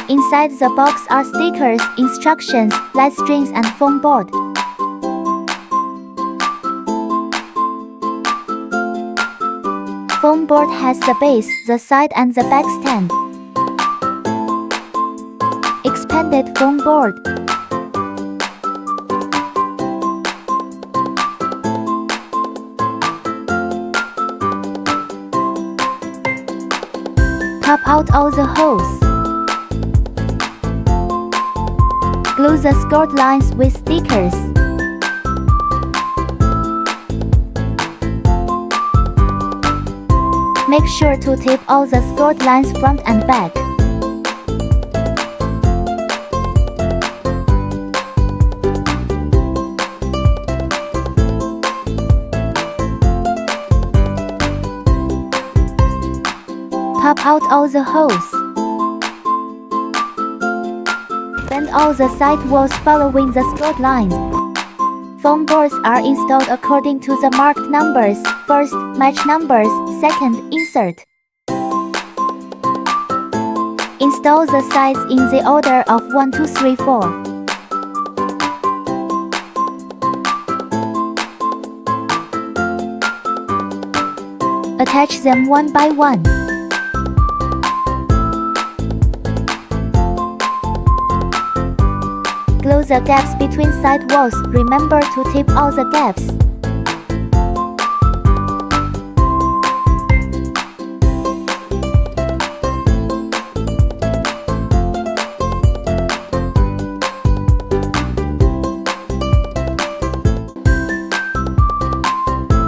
Inside the box are stickers, instructions, light strings and foam board. Foam board has the base, the side and the back stand. Expanded foam board. Pop out all the holes. Glue the scored lines with stickers. Make sure to tape all the scored lines front and back. Pop out all the holes. Bend all the side walls following the scored lines. Foam boards are installed according to the marked numbers. First, match numbers. Second, insert. Install the sides in the order of 1, 2, 3, 4. Attach them one by one. Glue the gaps between side walls. Remember to tape all the gaps.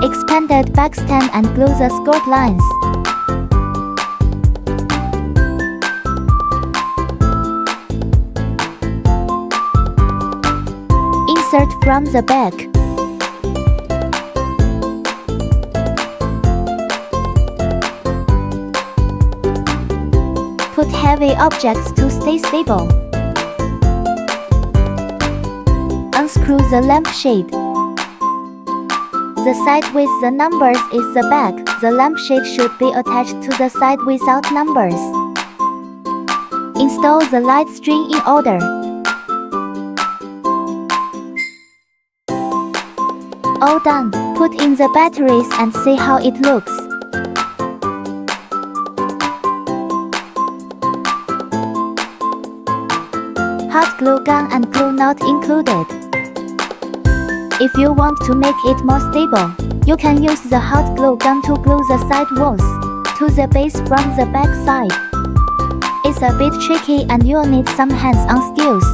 Expanded back stand and glue the scored lines. Insert from the back. Put heavy objects to stay stable. Unscrew the lampshade. The side with the numbers is the back. The lampshade should be attached to the side without numbers. Install the light string in order. All done. Put in the batteries and see how it looks. Hot glue gun and glue not included. If you want to make it more stable, you can use the hot glue gun to glue the side walls to the base from the back side. It's a bit tricky and you'll need some hands-on skills.